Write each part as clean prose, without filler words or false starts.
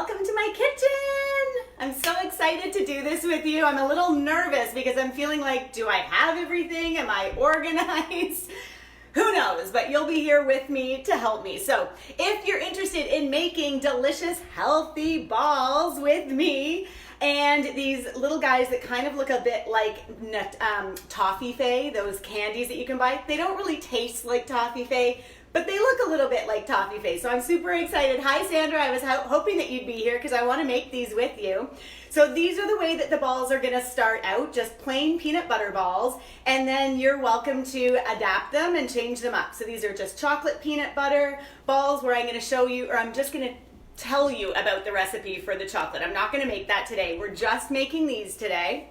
welcome to my kitchen. I'm so excited to do this with you. I'm a little nervous because I'm feeling like, do I have everything? Am I organized? Who knows, but you'll be here with me to help me. So if you're interested in making delicious, healthy balls with me, and these little guys that kind of look a bit like toffee, those candies that you can buy, they don't really taste like toffee, but they look a little bit like toffee. So I'm super excited. Hi, Sandra. I was hoping that you'd be here because I want to make these with you. So these are the way that the balls are going to start out, just plain peanut butter balls, and then you're welcome to adapt them and change them up. So these are just chocolate peanut butter balls where I'm going to show you, or I'm just going to tell you about the recipe for the chocolate. I'm not going to make that today. We're just making these today.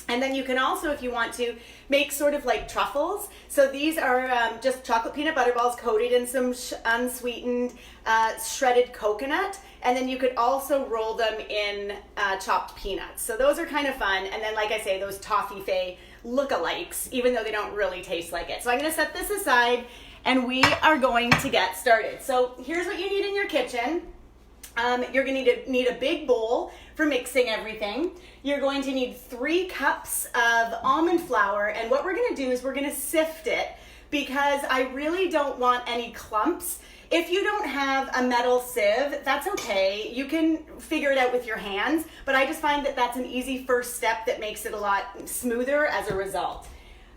And then you can also, if you want to, make sort of like truffles. So these are just chocolate peanut butter balls coated in some unsweetened shredded coconut. And then you could also roll them in chopped peanuts. So those are kind of fun. And then, like I say, those toffee lookalikes, even though they don't really taste like it. So I'm going to set this aside and we are going to get started. So here's what you need in your kitchen. You're going to need a big bowl for mixing everything. You're going to need 3 cups of almond flour, and what we're going to do is we're going to sift it because I really don't want any clumps. If you don't have a metal sieve, that's okay. You can figure it out with your hands, but I just find that that's an easy first step that makes it a lot smoother as a result.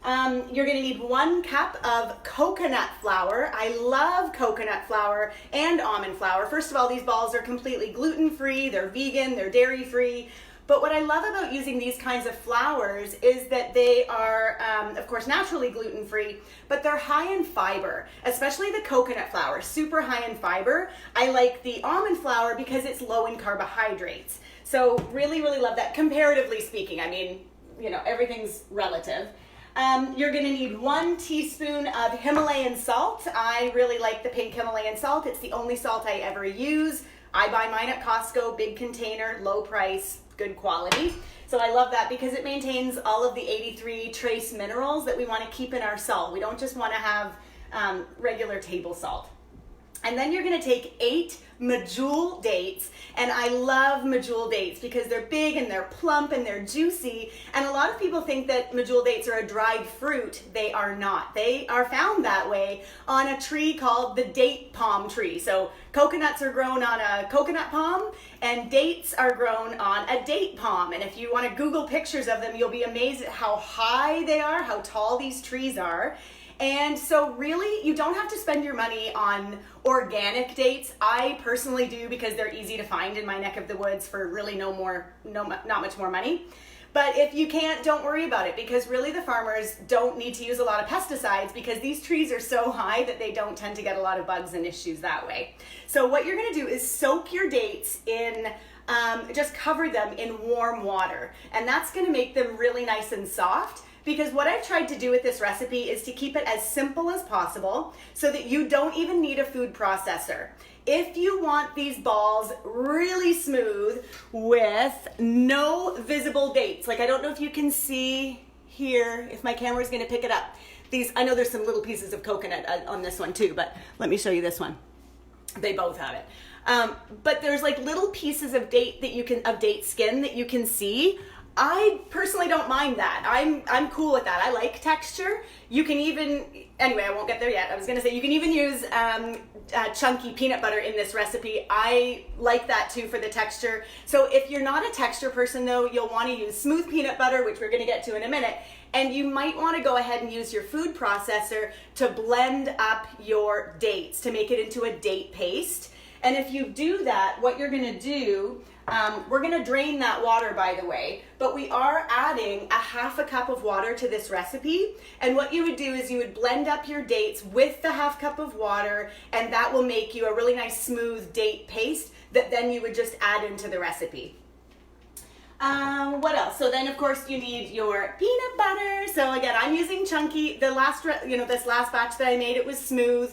You're going to need 1 cup of coconut flour. I love coconut flour and almond flour. First of all, these balls are completely gluten-free, they're vegan, they're dairy-free. But what I love about using these kinds of flours is that they are, of course, naturally gluten-free, but they're high in fiber, especially the coconut flour, super high in fiber. I like the almond flour because it's low in carbohydrates. So really, really love that, comparatively speaking. I mean, you know, everything's relative. You're going to need 1 teaspoon of Himalayan salt. I really like the pink Himalayan salt. It's the only salt I ever use. I buy mine at Costco, big container, low price, good quality. So I love that because it maintains all of the 83 trace minerals that we want to keep in our salt. We don't just want to have regular table salt. And then you're going to take 8 medjool dates, and I love medjool dates because they're big and they're plump and they're juicy, and a lot of people think that medjool dates are a dried fruit. They are not. They are found that way on a tree called the date palm tree. So coconuts are grown on a coconut palm and dates are grown on a date palm, and if you want to Google pictures of them, you'll be amazed at how high they are, how tall these trees are. And so really, you don't have to spend your money on organic dates. I personally do because they're easy to find in my neck of the woods for really not much more money. But if you can't, don't worry about it because really the farmers don't need to use a lot of pesticides because these trees are so high that they don't tend to get a lot of bugs and issues that way. So what you're going to do is soak your dates in just cover them in warm water, and that's going to make them really nice and soft. Because what I've tried to do with this recipe is to keep it as simple as possible so that you don't even need a food processor. If you want these balls really smooth with no visible dates, like I don't know if you can see here, if my camera is going to pick it up. I know there's some little pieces of coconut on this one too, but let me show you this one. They both have it. But there's like little pieces of date skin that you can see. I personally don't mind that. I'm cool with that. I like texture. You can even, anyway, I won't get there yet. I was going to say you can even use chunky peanut butter in this recipe. I like that too for the texture. So if you're not a texture person though, you'll want to use smooth peanut butter, which we're going to get to in a minute. And you might want to go ahead and use your food processor to blend up your dates to make it into a date paste. And if you do that, what you're going to do, we're going to drain that water, by the way, but we are adding a 1/2 cup of water to this recipe. And what you would do is you would blend up your dates with the 1/2 cup of water, and that will make you a really nice smooth date paste that then you would just add into the recipe. What else? So then, of course, you need your peanut butter. So again, I'm using chunky. The last, this last batch that I made, it was smooth.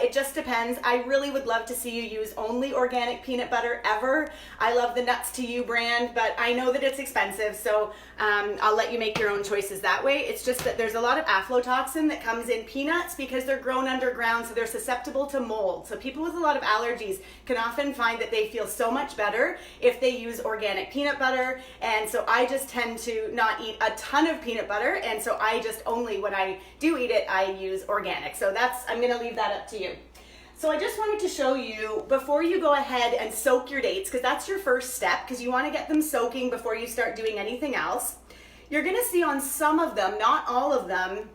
It just depends. I really would love to see you use only organic peanut butter ever. I love the Nuts to You brand, but I know that it's expensive, so I'll let you make your own choices that way. It's just that there's a lot of aflatoxin that comes in peanuts because they're grown underground, so they're susceptible to mold. So people with a lot of allergies can often find that they feel so much better if they use organic peanut butter. And so I just tend to not eat a ton of peanut butter, and so I just only, when I do eat it, I use organic. So I'm gonna leave that up to you. So I just wanted to show you, before you go ahead and soak your dates, because that's your first step, because you want to get them soaking before you start doing anything else. You're going to see on some of them, not all of them,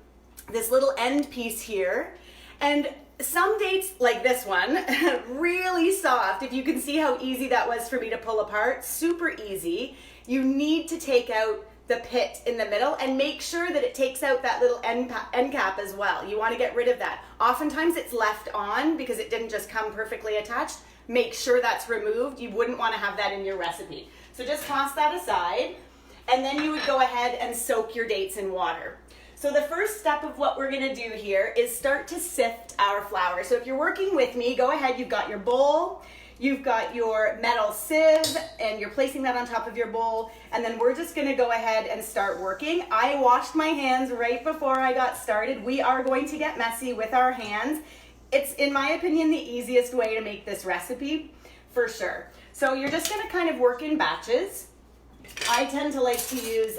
this little end piece here. And some dates, like this one, really soft. If you can see how easy that was for me to pull apart, super easy. You need to take out the pit in the middle and make sure that it takes out that little end cap as well. You want to get rid of that. Oftentimes it's left on because it didn't just come perfectly attached. Make sure that's removed. You wouldn't want to have that in your recipe. So just toss that aside, and then you would go ahead and soak your dates in water. So the first step of what we're going to do here is start to sift our flour. So if you're working with me, go ahead. You've got your bowl. You've got your metal sieve, and you're placing that on top of your bowl, and then we're just gonna go ahead and start working. I washed my hands right before I got started. We are going to get messy with our hands. It's, in my opinion, the easiest way to make this recipe, for sure. So you're just gonna kind of work in batches. I tend to like to use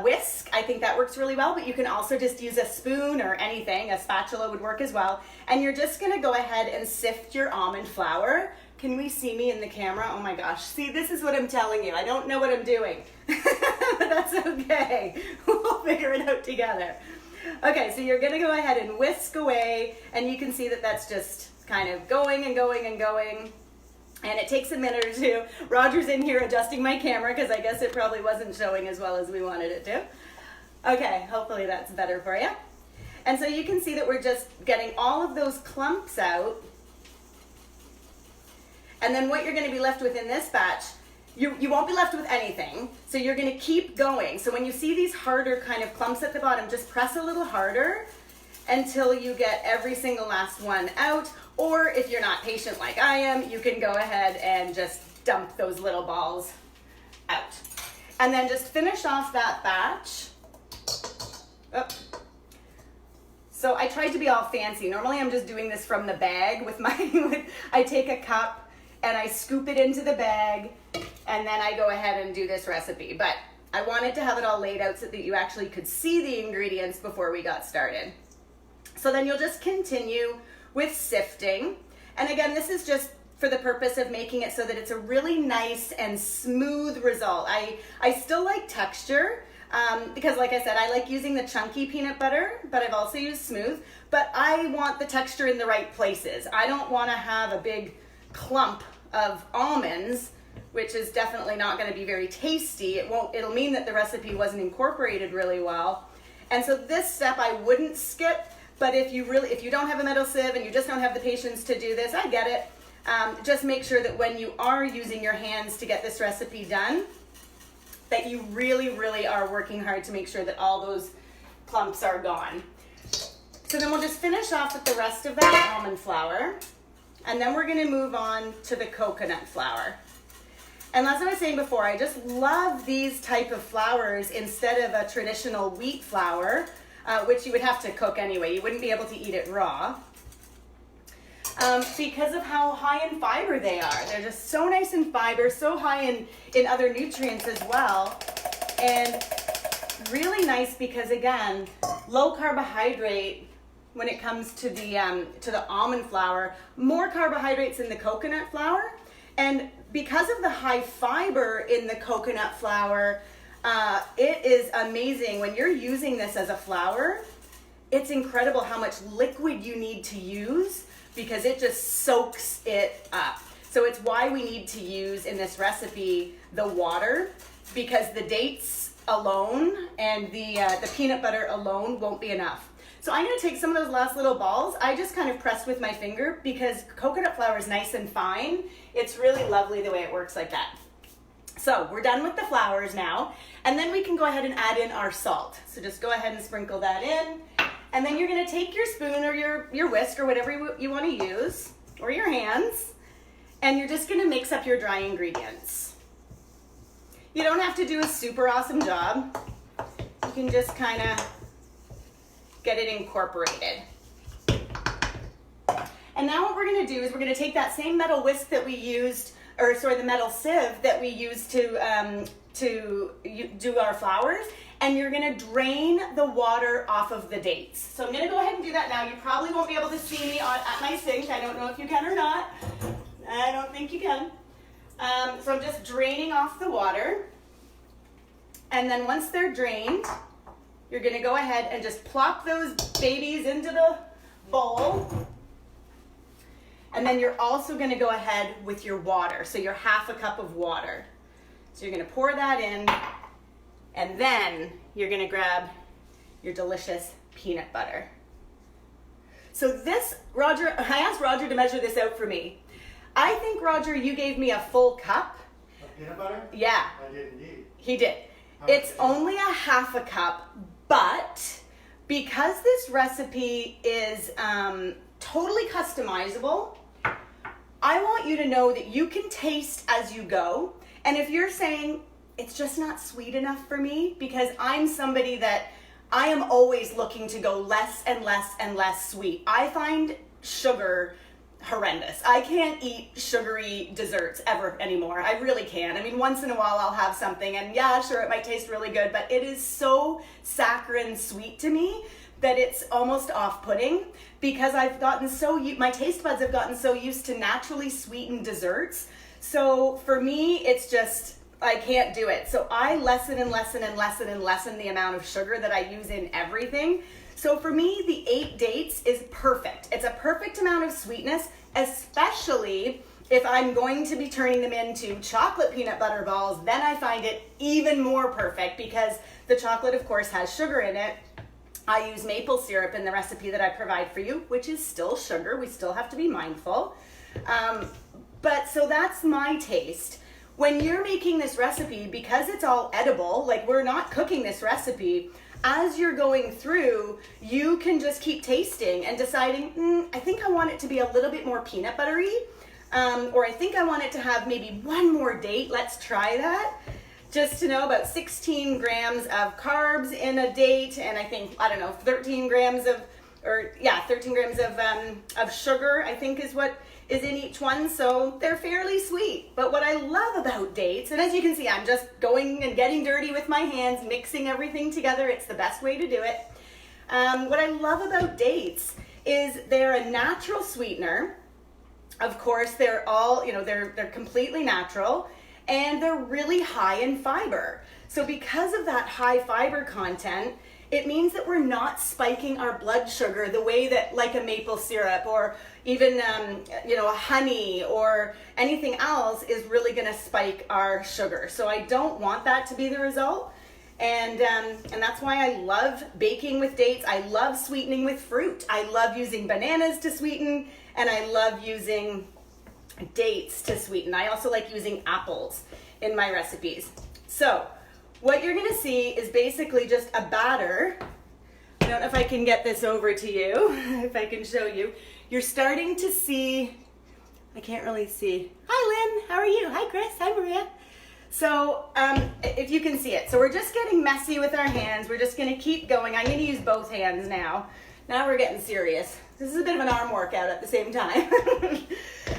whisk. I think that works really well, but you can also just use a spoon or anything. A spatula would work as well. And you're just gonna go ahead and sift your almond flour. Can we see me in the camera? Oh my gosh. See, this is what I'm telling you. I don't know what I'm doing. But that's okay. We'll figure it out together. Okay, so you're gonna go ahead and whisk away, and you can see that that's just kind of going and going and going. And it takes a minute or two. Roger's in here adjusting my camera because I guess it probably wasn't showing as well as we wanted it to. Okay, hopefully that's better for you. And so you can see that we're just getting all of those clumps out. And then what you're going to be left with in this batch, you won't be left with anything. So you're going to keep going. So when you see these harder kind of clumps at the bottom, just press a little harder until you get every single last one out. Or if you're not patient like I am, you can go ahead and just dump those little balls out. And then just finish off that batch. Oh. So I tried to be all fancy. Normally I'm just doing this from the bag with my, I take a cup and I scoop it into the bag, and then I go ahead and do this recipe. But I wanted to have it all laid out so that you actually could see the ingredients before we got started. So then you'll just continue with sifting. And again, this is just for the purpose of making it so that it's a really nice and smooth result. I still like texture because, like I said, I like using the chunky peanut butter, but I've also used smooth. But I want the texture in the right places. I don't want to have a big clump of almonds, which is definitely not going to be very tasty. It'll mean that the recipe wasn't incorporated really well. And so this step I wouldn't skip. But if you don't have a metal sieve and you just don't have the patience to do this, I get it. Just make sure that when you are using your hands to get this recipe done, that you really, really are working hard to make sure that all those clumps are gone. So then we'll just finish off with the rest of that almond flour, and then we're gonna move on to the coconut flour. And as I was saying before, I just love these type of flours instead of a traditional wheat flour, which you would have to cook anyway. You wouldn't be able to eat it raw because of how high in fiber they are. They're just so nice in fiber, so high in other nutrients as well, and really nice because, again, low carbohydrate when it comes to the almond flour, more carbohydrates in the coconut flour, and because of the high fiber in the coconut flour, it is amazing. When you're using this as a flour, it's incredible how much liquid you need to use because it just soaks it up. So it's why we need to use in this recipe the water, because the dates alone and the peanut butter alone won't be enough. So I'm going to take some of those last little balls. I just kind of pressed with my finger because coconut flour is nice and fine. It's really lovely the way it works like that. So we're done with the flours now, and then we can go ahead and add in our salt. So just go ahead and sprinkle that in, and then you're gonna take your spoon or your whisk or whatever you wanna use, or your hands, and you're just gonna mix up your dry ingredients. You don't have to do a super awesome job. You can just kind of get it incorporated. And now what we're gonna do is we're gonna take that same metal whisk that we used, or sorry, the metal sieve that we used to do our flours, and you're gonna drain the water off of the dates. So I'm gonna go ahead and do that now. You probably won't be able to see me at my sink. I don't know if you can or not. I don't think you can. So I'm just draining off the water. And then once they're drained, you're gonna go ahead and just plop those babies into the bowl. And then you're also gonna go ahead with your water, so your half a cup of water. So you're gonna pour that in, and then you're gonna grab your delicious peanut butter. So this, Roger, I asked Roger to measure this out for me. I think, Roger, you gave me a full cup. Of peanut butter? Yeah. I did indeed. He did. It's only a half a cup, but because this recipe is totally customizable, I want you to know that you can taste as you go. And if you're saying, it's just not sweet enough for me, because I'm somebody that I am always looking to go less and less and less sweet. I find sugar horrendous. I can't eat sugary desserts ever anymore. I really can't. I mean, once in a while I'll have something, and yeah, sure, it might taste really good, but it is so saccharine sweet to me that it's almost off-putting, because I've gotten my taste buds have gotten so used to naturally sweetened desserts. So for me, it's just, I can't do it. So I lessen and lessen and lessen and lessen the amount of sugar that I use in everything. So for me, the 8 dates is perfect. It's a perfect amount of sweetness, especially if I'm going to be turning them into chocolate peanut butter balls. Then I find it even more perfect, because the chocolate, of course, has sugar in it. I use maple syrup in the recipe that I provide for you, which is still sugar. We still have to be mindful. But so that's my taste. When you're making this recipe, because it's all edible, like we're not cooking this recipe, as you're going through, you can just keep tasting and deciding, I think I want it to be a little bit more peanut buttery, or I think I want it to have maybe one more date. Let's try that. Just to know, about 16 grams of carbs in a date, and I think, 13 grams of sugar, I think is what is in each one. So they're fairly sweet. But what I love about dates, and as you can see, I'm just going and getting dirty with my hands, mixing everything together. It's the best way to do it. What I love about dates is they're a natural sweetener. Of course, they're all, they're completely natural. And they're really high in fiber. So because of that high fiber content, it means that we're not spiking our blood sugar the way that, like a maple syrup or even a honey or anything else is really going to spike our sugar. So I don't want that to be the result. And that's why I love baking with dates. I love sweetening with fruit. I love using bananas to sweeten, and I love using dates to sweeten. I also like using apples in my recipes. So what you're gonna see is basically just a batter. I don't know if I can get this over to you, if I can show you. You're starting to see, I can't really see. Hi Lynn, how are you? Hi Chris, hi Maria. So if you can see it. So we're just getting messy with our hands. We're just gonna keep going. I'm gonna use both hands now. Now we're getting serious. This is a bit of an arm workout at the same time.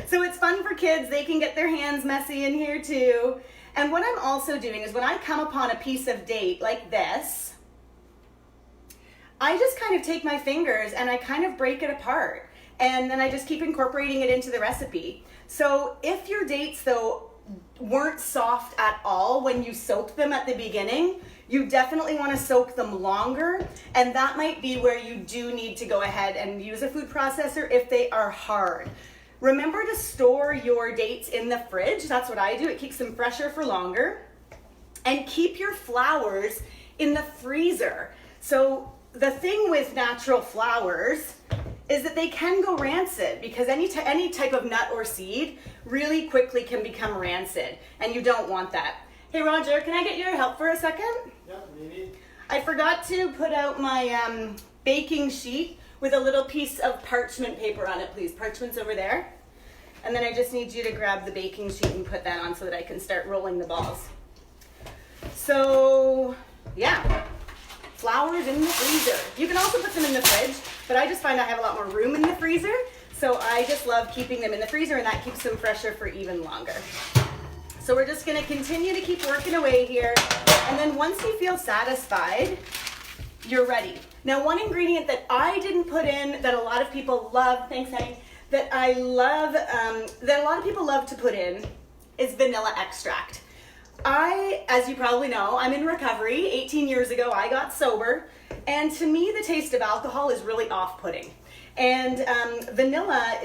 So it's fun for kids. They can get their hands messy in here too. And what I'm also doing is when I come upon a piece of date like this, I just kind of take my fingers and I kind of break it apart. And then I just keep incorporating it into the recipe. So if your dates though weren't soft at all when you soaked them at the beginning, you definitely want to soak them longer, and that might be where you do need to go ahead and use a food processor if they are hard. Remember to store your dates in the fridge. That's what I do. It keeps them fresher for longer. And keep your flours in the freezer. So the thing with natural flours is that they can go rancid, because any type of nut or seed really quickly can become rancid, and you don't want that. Hey Roger, can I get your help for a second? Yeah, maybe. I forgot to put out my baking sheet with a little piece of parchment paper on it, please. Parchment's over there. And then I just need you to grab the baking sheet and put that on so that I can start rolling the balls. So, yeah, flour's in the freezer. You can also put them in the fridge, but I just find I have a lot more room in the freezer. So I just love keeping them in the freezer, and that keeps them fresher for even longer. So we're just gonna continue to keep working away here. And then once you feel satisfied, you're ready. Now, one ingredient that I didn't put in that a lot of people love, thanks honey, that I love, that a lot of people love to put in is vanilla extract. As you probably know, I'm in recovery. 18 years ago, I got sober. And to me, the taste of alcohol is really off-putting. And vanilla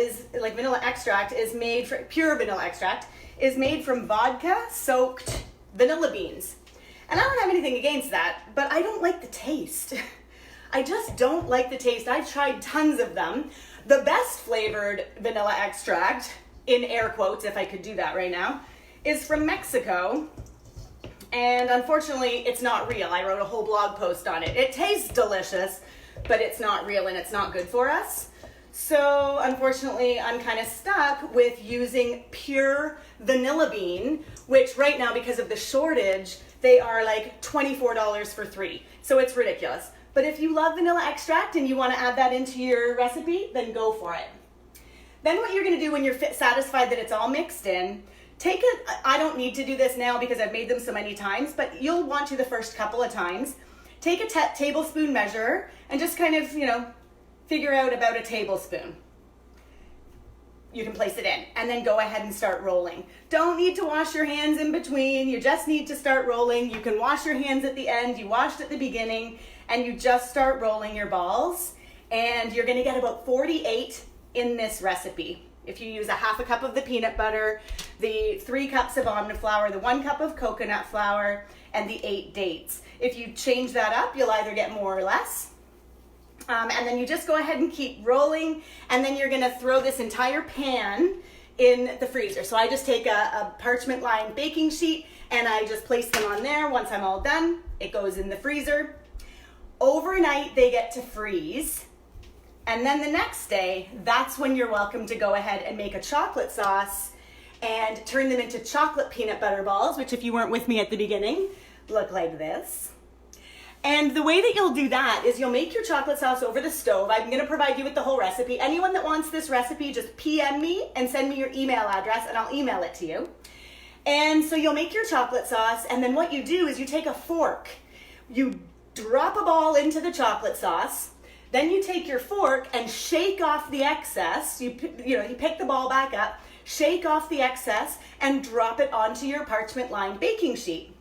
extract is made from, pure vanilla extract, is made from vodka-soaked vanilla beans. And I don't have anything against that, but I don't like the taste. I just don't like the taste. I've tried tons of them. The best flavored vanilla extract, in air quotes, if I could do that right now, is from Mexico. And unfortunately, it's not real. I wrote a whole blog post on it. It tastes delicious, but it's not real and it's not good for us. So unfortunately, I'm kind of stuck with using pure vanilla bean, which right now, because of the shortage, they are like $24 for 3. So it's ridiculous. But if you love vanilla extract and you want to add that into your recipe, then go for it. Then what you're going to do when you're satisfied that it's all mixed in, I don't need to do this now because I've made them so many times, but you'll want to the first couple of times. Take a tablespoon measure and just kind of, figure out about a tablespoon. You can place it in and then go ahead and start rolling. Don't need to wash your hands in between. You just need to start rolling. You can wash your hands at the end. You washed at the beginning and you just start rolling your balls, and you're gonna get about 48 in this recipe. If you use a half a cup of the peanut butter, the 3 cups of almond flour, the 1 cup of coconut flour, and the 8 dates. If you change that up, you'll either get more or less. And then you just go ahead and keep rolling, and then you're gonna throw this entire pan in the freezer. So I just take a parchment lined baking sheet and I just place them on there. Once I'm all done, it goes in the freezer. Overnight, they get to freeze. And then the next day, that's when you're welcome to go ahead and make a chocolate sauce and turn them into chocolate peanut butter balls, which if you weren't with me at the beginning, look like this. And the way that you'll do that is you'll make your chocolate sauce over the stove. I'm gonna provide you with the whole recipe. Anyone that wants this recipe, just PM me and send me your email address and I'll email it to you. And so you'll make your chocolate sauce, and then what you do is you take a fork, you drop a ball into the chocolate sauce, then you take your fork and shake off the excess. You pick the ball back up, shake off the excess, and drop it onto your parchment lined baking sheet.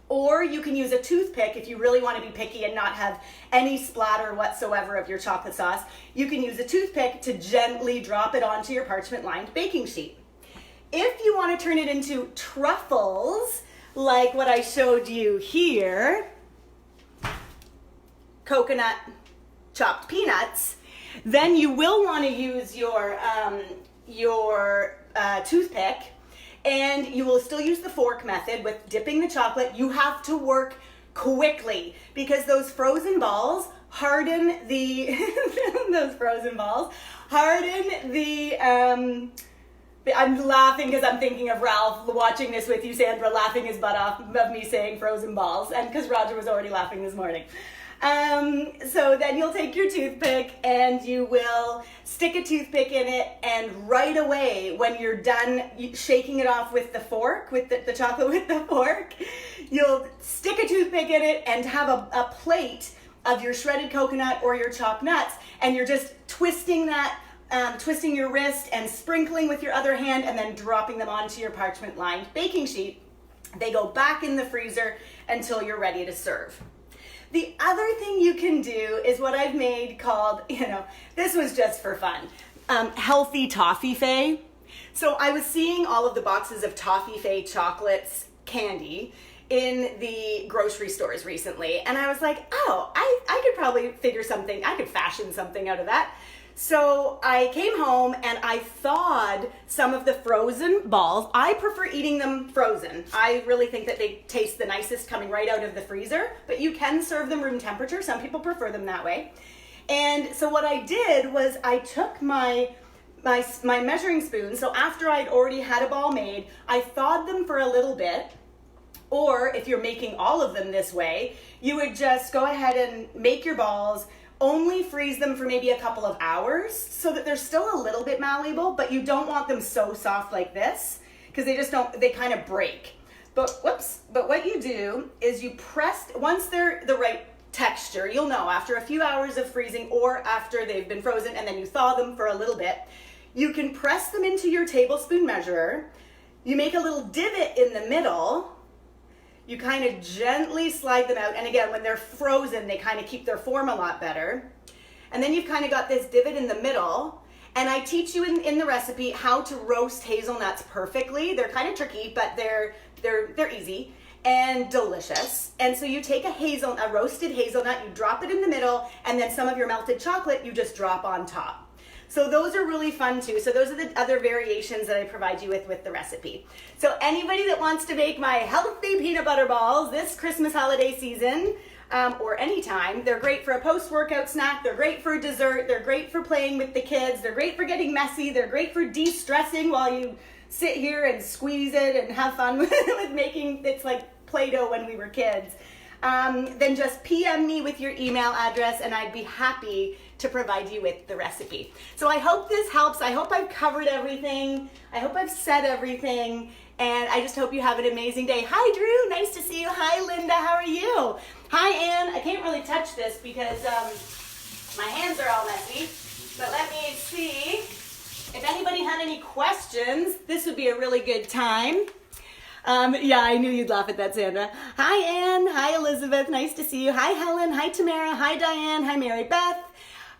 Or you can use a toothpick if you really want to be picky and not have any splatter whatsoever of your chocolate sauce. You can use a toothpick to gently drop it onto your parchment lined baking sheet. If you want to turn it into truffles, like what I showed you here, coconut chopped peanuts, then you will want to use your toothpick, and you will still use the fork method with dipping the chocolate. You have to work quickly because those frozen balls harden the I'm laughing because I'm thinking of Ralph watching this with you, Sandra, laughing his butt off of me saying frozen balls, and because Roger was already laughing this morning. So then you'll take your toothpick and you will stick a toothpick in it, and right away when you're done shaking it off with the fork, with the chocolate with the fork, you'll stick a toothpick in it and have a plate of your shredded coconut or your chopped nuts, and you're just twisting that, twisting your wrist and sprinkling with your other hand and then dropping them onto your parchment lined baking sheet. They go back in the freezer until you're ready to serve. The other thing you can do is what I've made called, this was just for fun, healthy toffee. So I was seeing all of the boxes of Toffee chocolates candy in the grocery stores recently, and I was like, oh, I could probably figure something, I could fashion something out of that. So I came home and I thawed some of the frozen balls. I prefer eating them frozen. I really think that they taste the nicest coming right out of the freezer, but you can serve them room temperature. Some people prefer them that way. And so what I did was I took my measuring spoon. So after I'd already had a ball made, I thawed them for a little bit. Or if you're making all of them this way, you would just go ahead and make your balls, only freeze them for maybe a couple of hours so that they're still a little bit malleable, but you don't want them so soft like this because they kind of break. But what you do is you press, once they're the right texture, you'll know after a few hours of freezing or after they've been frozen and then you thaw them for a little bit, you can press them into your tablespoon measurer. You make a little divot in the middle. You kind of gently slide them out. And again, when they're frozen, they kind of keep their form a lot better. And then you've kind of got this divot in the middle. And I teach you in the recipe how to roast hazelnuts perfectly. They're kind of tricky, but they're easy and delicious. And so you take a roasted hazelnut, you drop it in the middle, and then some of your melted chocolate you just drop on top. So those are really fun too. So those are the other variations that I provide you with the recipe. So anybody that wants to make my healthy peanut butter balls this Christmas holiday season, or anytime, they're great for a post-workout snack, they're great for dessert, they're great for playing with the kids, they're great for getting messy, they're great for de-stressing while you sit here and squeeze it and have fun with making, it's like Play-Doh when we were kids. Then just PM me with your email address and I'd be happy to provide you with the recipe. So I hope this helps. I hope I've covered everything. I hope I've said everything. And I just hope you have an amazing day. Hi, Drew. Nice to see you. Hi, Linda. How are you? Hi, Ann. I can't really touch this because my hands are all messy. But let me see. If anybody had any questions, this would be a really good time. Yeah, I knew you'd laugh at that, Sandra. Hi, Ann. Hi, Elizabeth. Nice to see you. Hi, Helen. Hi, Tamara. Hi, Diane. Hi, Mary Beth.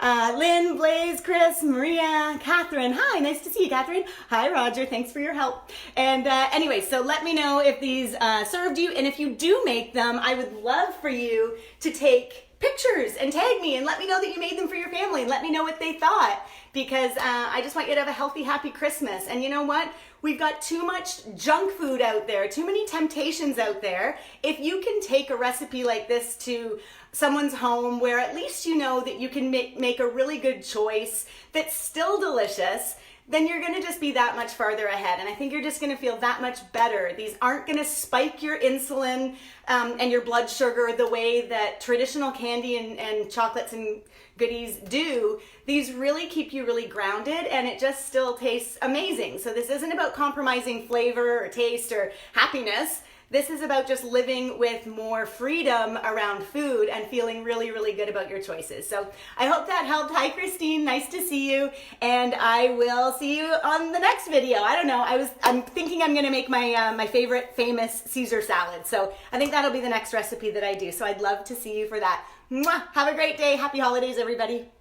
Lynn, Blaze, Chris, Maria, Catherine. Hi, nice to see you, Catherine. Hi, Roger. Thanks for your help. And anyway, so let me know if these served you. And if you do make them, I would love for you to take pictures and tag me and let me know that you made them for your family and let me know what they thought, because I just want you to have a healthy, happy Christmas. And you know what? We've got too much junk food out there, too many temptations out there. If you can take a recipe like this to someone's home where at least you know that you can make a really good choice that's still delicious, then you're gonna just be that much farther ahead. And I think you're just gonna feel that much better. These aren't gonna spike your insulin and your blood sugar the way that traditional candy and chocolates and goodies do. These really keep you really grounded and it just still tastes amazing. So this isn't about compromising flavor or taste or happiness. This is about just living with more freedom around food and feeling really, really good about your choices. So I hope that helped. Hi, Christine. Nice to see you. And I will see you on the next video. I don't know. I'm thinking I'm going to make my favorite famous Caesar salad. So I think that'll be the next recipe that I do. So I'd love to see you for that. Mwah! Have a great day. Happy holidays, everybody.